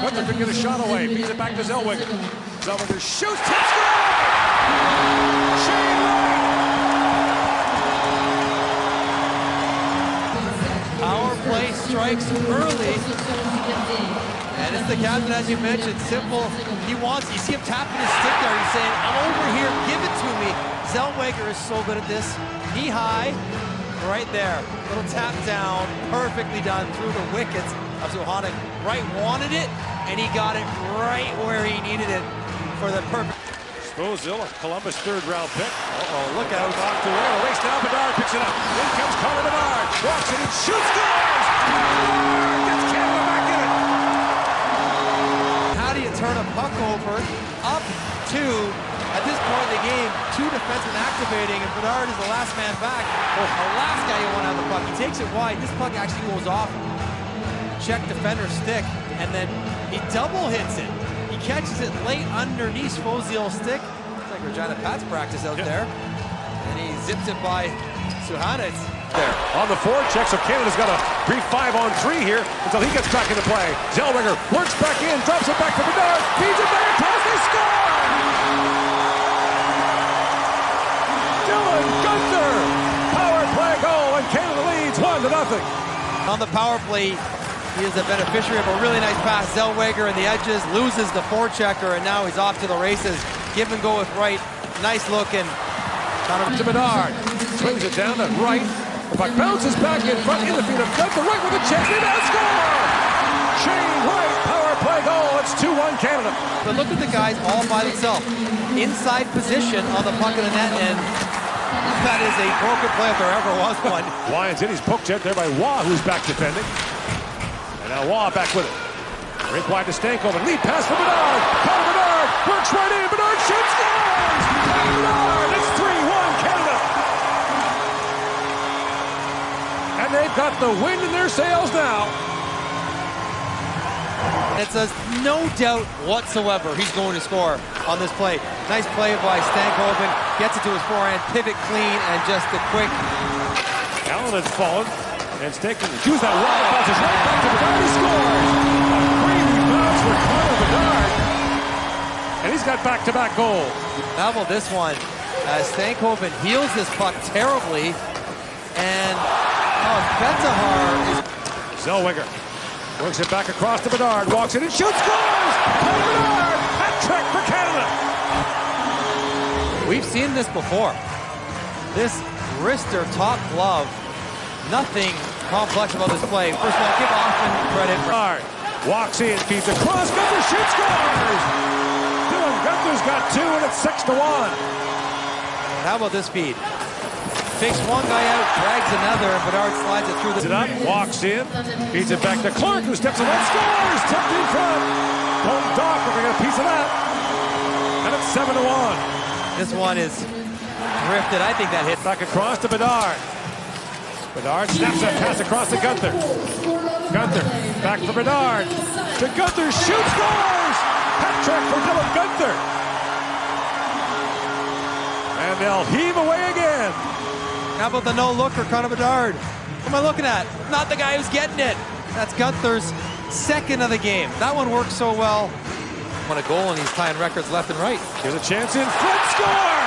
Guenther could get a shot away. Feeds it back to Zellweger. Zellweger shoots. Touchdown! Shane Wright! Power play strikes early. And it's the captain, as you mentioned, simple. You see him tapping his stick there. He's saying, I'm over here, give it to me. Zellweger is so good at this. Knee high, right there. Little tap down, perfectly done through the wickets of Suhanek. Wright wanted it, and he got it right where he needed it for the perfect. Sposilla, Columbus third-round pick. Uh-oh, look out. Off to where? Race down, Bedard picks it up. In comes Connor Bedard. Walks it and shoots, scores! Bedard gets Canada back in it. How do you turn a puck over up to, at this point in the game, 2 defensemen activating, and Bedard is the last man back. The last guy you want to have the puck. He takes it wide. This puck actually goes off Czech defender's stick, and then he double hits it. He catches it late underneath Sposill's stick. It's like Regina Pat's practice out there. And he zips it by Suhanek. There on the forecheck, so Canada's got a brief 5-on-3 here until he gets back into play. Zellweger works back in, drops it back to Bedard, feeds it back across, they score! Guenther, power play goal, and Canada leads 1-0. On the power play, he is a beneficiary of a really nice pass. Zellweger in the edges, loses the forechecker, and now he's off to the races. Give and go with Wright. Nice looking. To Bedard, swings it down to Wright. The puck bounces back in front in the feet of Guenther. Wright with a chance, they now score! Shane Wright, power play goal. It's 2-1 Canada. But look at the guys all by themselves. Inside position on the puck of the net, and that is a broken play if there ever was one. Lyons in, he's poked out there by Waugh, who's back defending. And now Waugh back with it. Rink wide to Stankoven. Lead pass for Bedard. Connor Bedard works right in. Bedard shoots, scores! Bedard! It's 3-1 Canada. And they've got the wind in their sails now. It's a no doubt whatsoever he's going to score on this play. Nice play by Stankoven. Gets it to his forehand, pivot clean, and just a quick. Allen has fallen. And Stankoven choose that wide bounces right back to Bedard. He scores! A crazy bounce for Connor Bedard. And he's got back-to-back goals. How about this one? Stankoven heals this puck terribly. And Guenther is... Zellweger works it back across to Bedard. Walks it and shoots, scores! Connor Bedard! Hat-trick for Canada! We've seen this before. This wrister top glove. Nothing complex about this play. First of all, give Austin credit. Bedard walks in, feeds across, Guenther shoots, scores! Dylan Guenther's got 2 and it's 6-1. How about this feed? Takes one guy out, drags another, and Bedard slides it through the... It up, walks in, feeds it back to Clark, who steps in and scores! Tipped in front. Don't Doc, we're going to get a piece of that. And it's 7-1. This one is drifted. I think that hit. Back across to Bedard. Bedard snaps that pass across to Guenther. Guenther back for Bedard. To Guenther, shoots, scores! Hat-trick for Dylan Guenther. And they'll heave away again. How about the no-look for Connor Bedard? What am I looking at? Not the guy who's getting it. That's Guenther's second of the game. That one worked so well. What a goal, and he's tying records left and right. Here's a chance in front, score!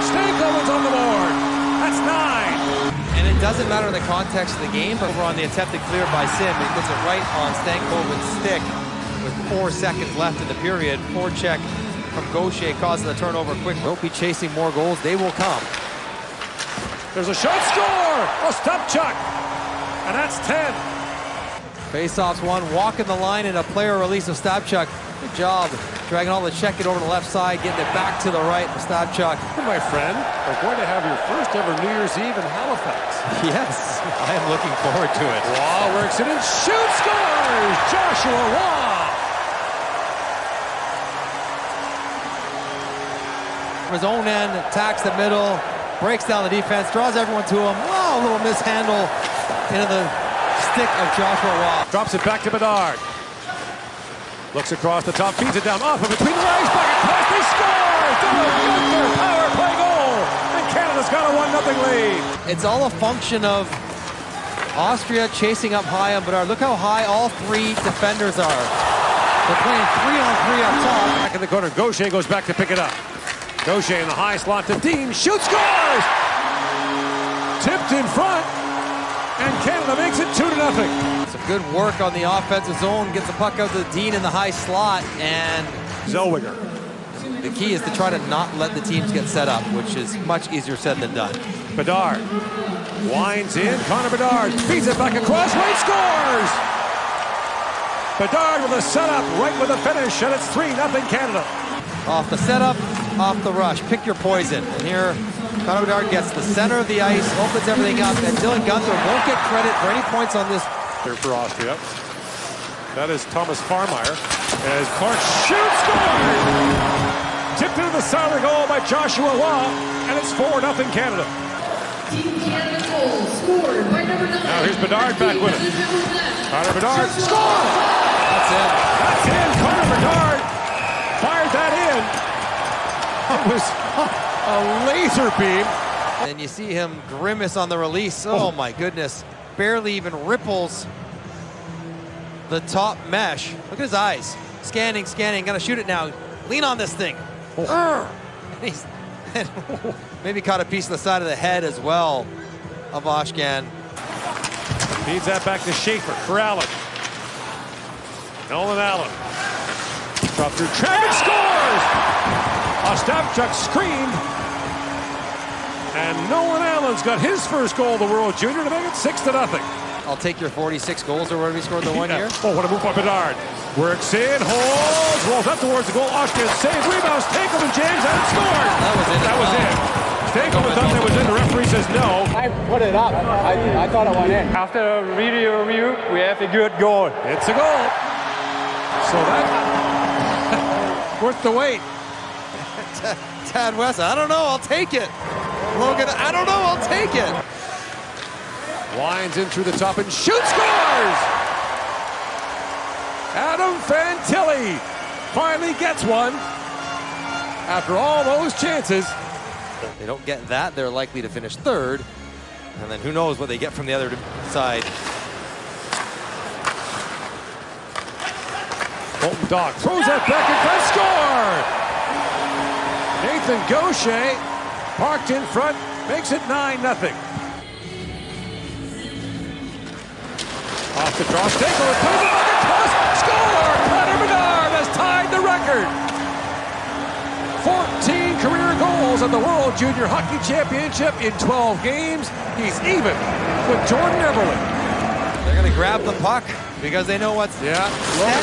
Stankoven's on the board. That's 9. And it doesn't matter in the context of the game, but we're on the attempted clear by Sim. He puts it right on Stankoven's stick with 4 seconds left in the period. Forecheck from Gaucher causing the turnover quick. Won't be chasing more goals. They will come. There's a shot, score! Ostapchuk! And that's 10. Face-offs one, walking the line, and a player release of Ostapchuk. Good job dragging all the check it over to the left side, getting it back to the right. Ostapchuk. My friend, we're going to have your first ever New Year's Eve in Halifax. Yes, I am looking forward to it. Waugh works it and shoots, scores! Joshua Waugh! From his own end, attacks the middle, breaks down the defense, draws everyone to him. Wow, a little mishandle into the stick of Joshua Waugh. Drops it back to Bedard. Looks across the top, feeds it down off of between the legs, back across, they score! Dylan Guenther, power play goal! And Canada's got a 1-0 lead. It's all a function of Austria chasing up high on Bedard. Look how high all 3 defenders are. They're playing 3-on-3 up top. Back in the corner, Gaucher goes back to pick it up. Gaucher in the high slot to Dean, shoots, scores! Tipped in front, and Canada makes it 2-0. Some good work on the offensive zone, gets the puck out to Dean in the high slot, and Zellweger. the key is to try to not let the teams get set up, which is much easier said than done. Bedard winds in, Connor Bedard feeds it back across, right, scores! Bedard with a setup, right with a finish, and it's 3-0 Canada. Off the setup, off the rush, pick your poison. And here, Connor Bedard gets the center of the ice, opens everything up, and Dylan Guenther won't get credit for any points on this. Here for Austria. That is Thomas Farmeyer. As Clark shoots, scores! Tipped into the side of the goal by Joshua Waugh, and it's 4-0 Canada. Team Canada goal scored by number 9. Now here's Bedard back with it. Connor Bedard, score! That's it. That's in. Connor Bedard fired that in. It was a laser beam. And you see him grimace on the release. Oh my goodness. Barely even ripples the top mesh. Look at his eyes. Scanning, gonna shoot it now. Lean on this thing. And he's maybe caught a piece of the side of the head as well of Oshkan. Feeds that back to Schaefer for Allen. Nolan Allen. Drop through traffic, scores! Ostapchuk screamed. And Nolan Allen's got his first goal of the World Junior to make it 6-0. I'll take your 46 goals or whatever he scored the 1 year. Oh, what a move by Bedard. Works in, holds, rolls up towards the goal. Oshkan save, rebounds, Stankoven jams, and scores! That was in. That was in. Stankoven thought that was in. The referee says no. I put it up. I thought it went in. After a video review, we have a good goal. It's a goal. So that worth the wait. Tad West, I don't know, I'll take it. Logan, I don't know, I'll take it. Winds in through the top and shoots, scores! Adam Fantilli finally gets one after all those chances. If they don't get that, they're likely to finish third. And then who knows what they get from the other side. Bolton Dock throws that back and score! Nathan Gaucher parked in front, makes it 9-0. Off the draw, Stankoven plays it back across, score! Connor Bedard has tied the record. 14 career goals at the World Junior Hockey Championship in 12 games. He's even with Jordan Eberle. They're going to grab the puck because they know what's Logan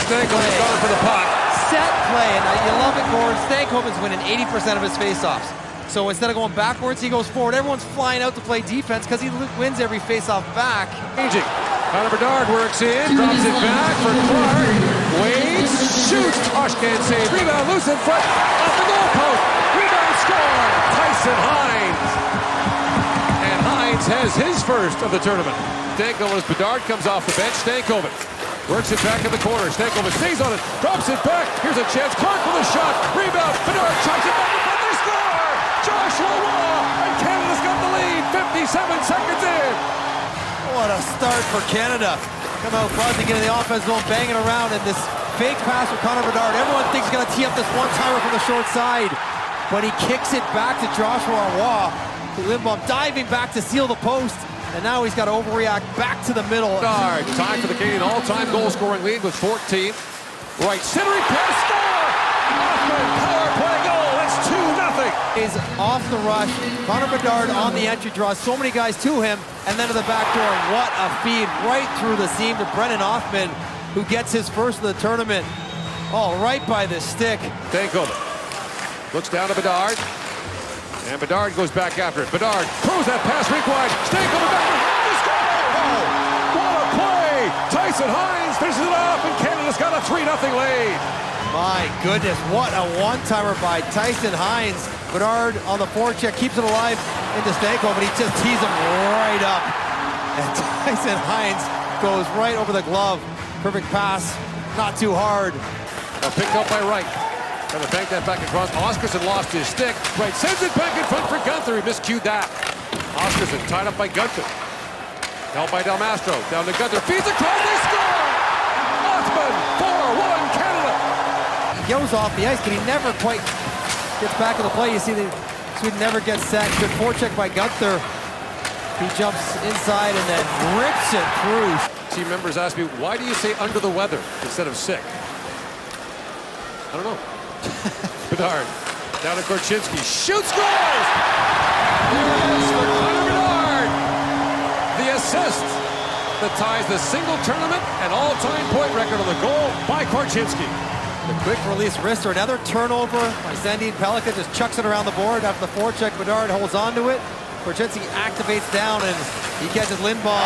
Stankoven's going for the puck. Set play, and you love it, Gord. Stankoven's winning 80% of his faceoffs. So instead of going backwards, he goes forward. Everyone's flying out to play defense because he wins every faceoff back. Changing. Connor Bedard works in, drops it back for Clark. Waits, shoots. Oshkan saves. Rebound loose in front. Off the goalpost. Rebound score. Tyson Hines. And Hines has his first of the tournament. Stankoven as Bedard comes off the bench. Stankoven works it back in the corner. Stankoven stays on it. Drops it back. Here's a chance. Clark with a shot. Rebound. Bedard chucks it back in front. They score. Joshua Waugh. And Canada's got the lead. 57 seconds in. What a start for Canada. Come out front to get in the offense zone, banging around, and this fake pass for Connor Bedard. Everyone thinks he's going to tee up this one-timer from the short side, but he kicks it back to Joshua Waugh. Lindblom diving back to seal the post, and now he's got to overreact back to the middle. Bedard, tied for the Canadian all-time goal-scoring lead with 14. Right, centering pass, score! Hoffman, power play goal. It's 2-0. Is off the rush. Connor Bedard on the entry, draws so many guys to him, and then to the back door. What a feed right through the seam to Brennan Hoffman, who gets his first of the tournament. Oh, right by the stick. Stankoven looks down to Bedard, and Bedard goes back after it. Bedard throws that pass rink wide. Stankoven back behind the score! Oh, what a play! Tyson Hines finishes it off, and Canada's got a 3-0 lead. My goodness, what a one-timer by Tyson Hines. Bedard on the forecheck, keeps it alive into Stankoven, he just tees him right up. And Tyson Hines goes right over the glove. Perfect pass, not too hard. Now picked up by Wright. Trying to bank that back across. Oscarson lost his stick. Wright sends it back in front for Guenther. He miscued that. Oscarson tied up by Guenther. Held by Del Mastro. Down to Guenther. Feeds across. They score! Othman, 4-1 Canada. goes off the ice, but he never quite gets back in the play. You see Sweden never gets set. Good forecheck by Guenther. He jumps inside and then rips it through. Team members ask me, why do you say under the weather instead of sick? I don't know. Bedard down to Korchinski. Shoots, scores! Yes, for Connor Bedard. The assist that ties the single tournament and all-time point record on the goal by Korchinski. The quick release wrist, or another turnover by Sandin Pellikka, just chucks it around the board after the forecheck. Bedard holds on to it. Korchinski activates down and he catches Lindbaum.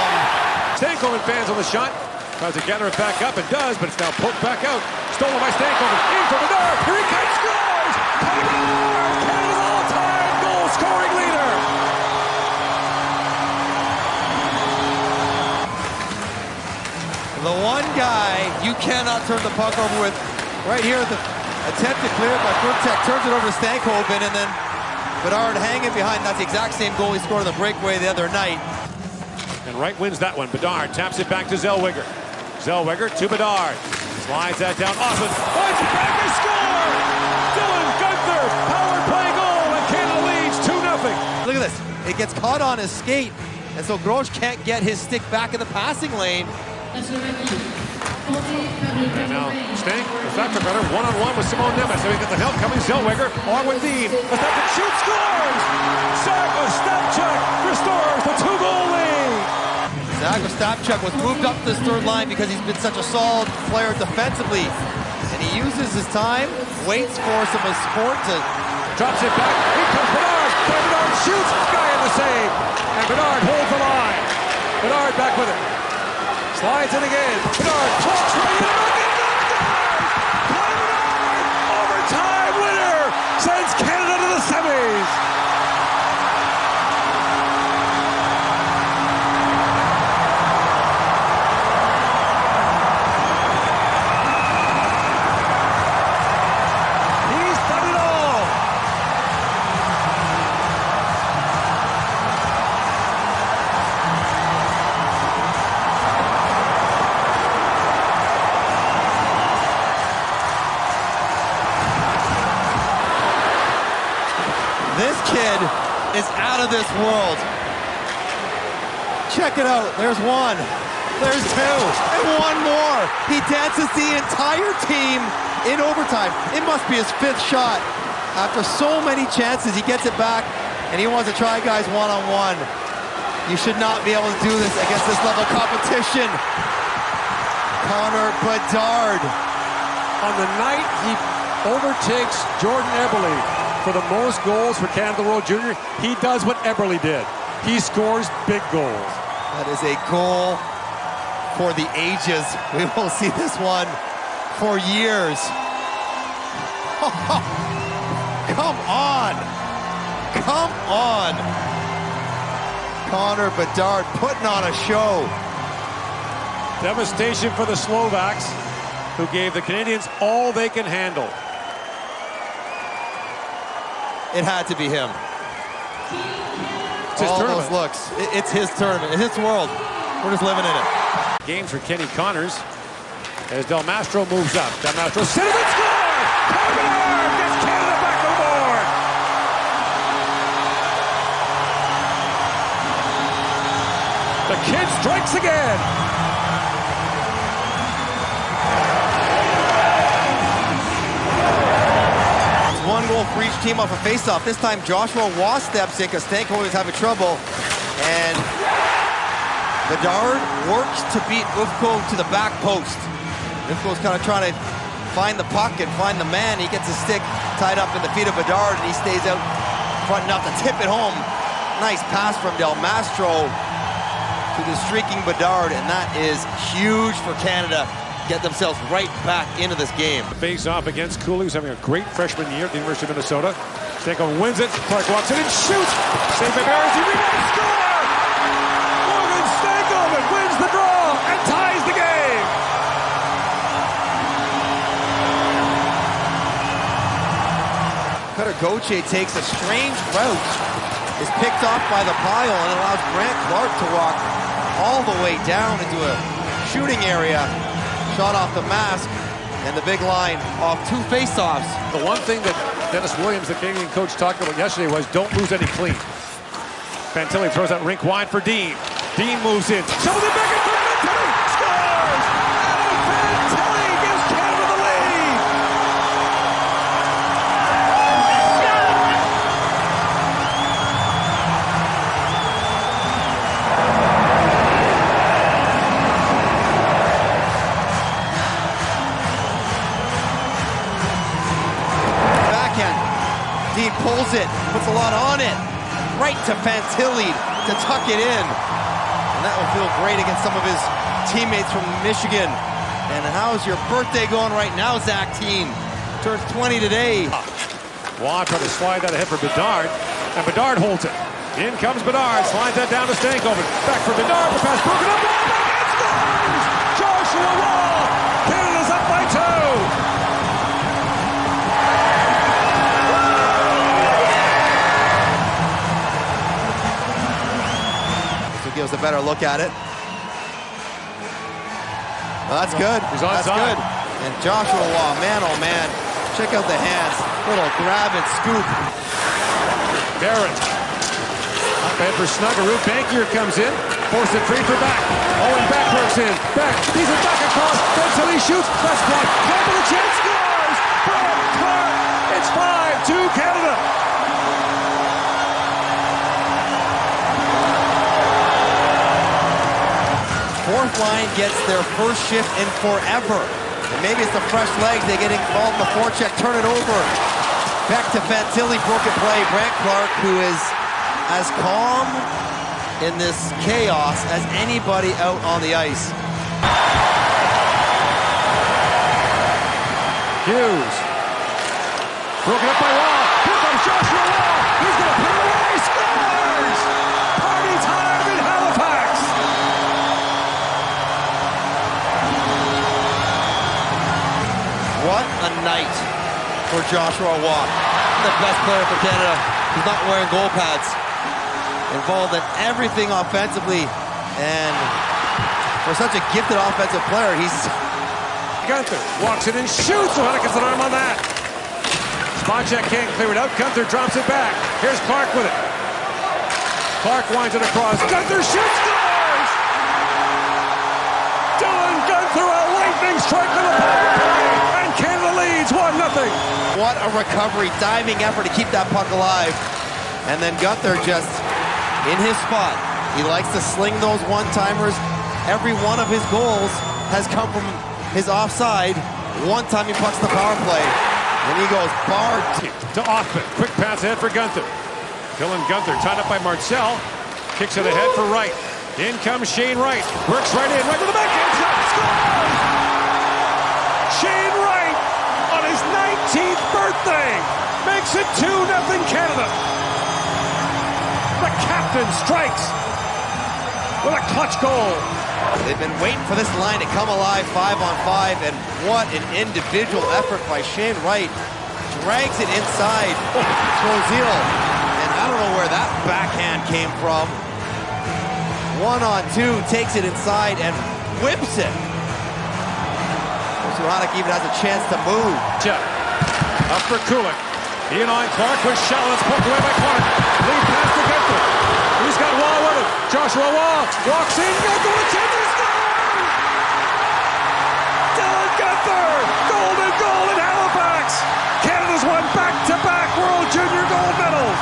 Stankoven fans on the shot. Tries to gather it back up and does, but it's now poked back out. Stolen by Stankoven. In for Bedard. Here he comes, scores! Connor Bedard, Canada's all-time goal-scoring leader. The one guy you cannot turn the puck over with. Right here, the attempt to clear it by Guenther, turns it over to Stankoven, and then Bedard hanging behind. That's the exact same goal he scored on the breakaway the other night. And Wright wins that one. Bedard taps it back to Zellweger. Zellweger to Bedard. Slides that down. Austin finds it back and score! Dylan Guenther, power play goal, and Canada leads 2-0. Look at this. It gets caught on his skate, and so Grosch can't get his stick back in the passing lane. And now Stank, the factor better, one-on-one with Simon Nemeth. So he gets the help coming. Zellweger on with Dean. Ostapchuk shoots, scores! Zach Ostapchuk restores the 2-goal lead. Zach Ostapchuk was moved up this third line because he's been such a solid player defensively. And he uses his time, waits for some support to... Drops it back. Here comes Bedard. Bedard shoots. Guy in the save. And Bedard holds the line. Bedard back with it. Slides in again. Bedard talks right in again. Bedard, overtime winner, sends Canada to the semis. He's done it all. This kid is out of this world. Check it out. There's one. There's two. And one more. He dances the entire team in overtime. It must be his 5th shot. After so many chances, he gets it back, and he wants to try guys one-on-one. You should not be able to do this against this level of competition. Connor Bedard. On the night he overtakes Jordan Eberle for the most goals for Canada World Junior, he does what Eberle did. He scores big goals. That is a goal for the ages. We will see this one for years. Come on. Come on. Connor Bedard putting on a show. Devastation for the Slovaks, who gave the Canadians all they can handle. It had to be him. It's his all tournament. those looks. It's his tournament. It's his world. We're just living in it. Games for Kenny Connors as Del Mastro moves up. Del Mastro centers and scores! Connor Bedard gets Canada back on board! The kid strikes again! One goal for each team off a faceoff. This time Joshua Waugh steps in because Stankoven was having trouble. And Bedard works to beat Ufko to the back post. Ufko's kind of trying to find the puck and find the man. He gets his stick tied up in the feet of Bedard, and he stays out front enough to tip it home. Nice pass from Del Mastro to the streaking Bedard, and that is huge for Canada. Get themselves right back into this game. Face off against Cooley, who's having a great freshman year at the University of Minnesota. Stankoven wins it. Clark walks in and shoots. Saved by Barron. He rebounds, score! Logan Stankoven wins the draw and ties the game. Cutter Gauthier takes a strange route, is picked off by the pile, and allows Grant Clark to walk all the way down into a shooting area. Shot off the mask, And the big line off 2 faceoffs. The one thing that Dennis Williams, the Canadian coach, talked about yesterday was don't lose any clean. Fantilli throws that rink wide for Dean. Dean moves in. Shovels it back in for Fantilli. Scores! Adam Fantilli gives Canada the lead. Backhand. Dean pulls it, puts a lot on it. Right to Fantilli to tuck it in. And that will feel great against some of his teammates from Michigan. And how's your birthday going right now, Zach Teen? Turns 20 today. Waugh trying to slide that ahead for Bedard, and Bedard holds it. In comes Bedard, slides that down to Stankoven. Back for Bedard, the pass broken up, Waugh back and scores! Joshua Waugh! Canada's up by 2! Gives a better look at it. Well, that's good. He's onside. That's good. And Joshua Waugh, man, oh man. Check out the hands. Little grab and scoop. Barrett. Up ahead for Snuggerud. Bankier comes in. Forces it free for back. Owen back works in. Back. He's it back across. Until he shoots. That's blocked. Clark with a chance. Scores! Brad Clark. It's 5-2 Canada. Fourth line gets their first shift in forever. And maybe it's the fresh legs. They get involved in the forecheck, turn it over. Back to Fantilli, broken play. Brant Clark, who is as calm in this chaos as anybody out on the ice. Hughes. Broken up by Waugh. Here comes Joshua Waugh. He's going to put it away. Scores! Party time in Halifax. What a night for Joshua Waugh. The best player for Canada. He's not wearing goal pads. Involved in everything offensively. And for such a gifted offensive player, he's... Guenther walks it and shoots. Suhanek gets an arm on that. Spot check can't clear it out. Guenther drops it back. Here's Clark with it. Clark winds it across. Guenther shoots. Scores! Dylan Guenther, a lightning strike to the power play. And Canada leads 1-0. What a recovery, diving effort to keep that puck alive. And then Guenther just in his spot. He likes to sling those one-timers. Every one of his goals has come from his offside. One time he pucks the power play. And he goes bar to Offman. Quick pass ahead for Guenther. Dylan Guenther tied up by Marcel. Kicks it ahead for Wright. In comes Shane Wright. Works right in. Right with the backhand shot. Scores! Shane Wright on his 19th birthday makes it 2-0 Canada. The captain strikes with a clutch goal. They've been waiting for this line to come alive 5-on-5, and what an individual effort by Shane Wright. Drags it inside. Trozil. And I don't know where that backhand came from. 1-on-2, takes it inside and whips it. Suhanek even has a chance to move. Up for Cooley. Ian on Clark with shot. Let's poked away by Clark. Lead pass to Guenther. He's got Waugh with him. Joshua Waugh walks in. Guenther with a chance to score! Dylan Guenther! Golden goal in Halifax! Canada's won back-to-back World Junior gold medals!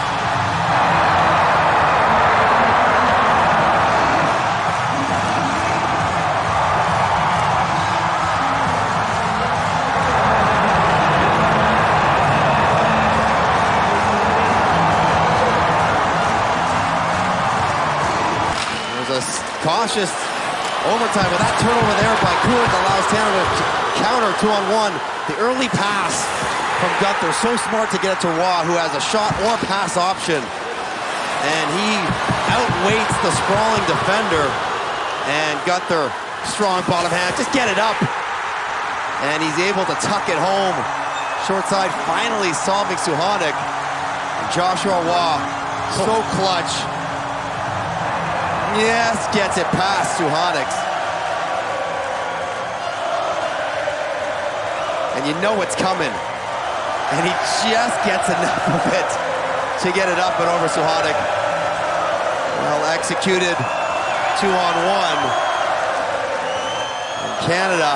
Cautious overtime with that turnover there by Cooley allows Canada to counter 2-on-1. The early pass from Guenther, so smart to get it to Waugh, who has a shot or pass option. And he outweights the sprawling defender. And Guenther, strong bottom hand, just get it up. And he's able to tuck it home. Short side finally solving Suhanek. Joshua Waugh, so clutch. Yes, gets it past Suhanek. and you know it's coming. And he just gets enough of it to get it up and over Suhadek. Well executed 2-on-1. And Canada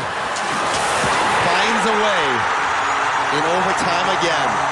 finds a way in overtime again.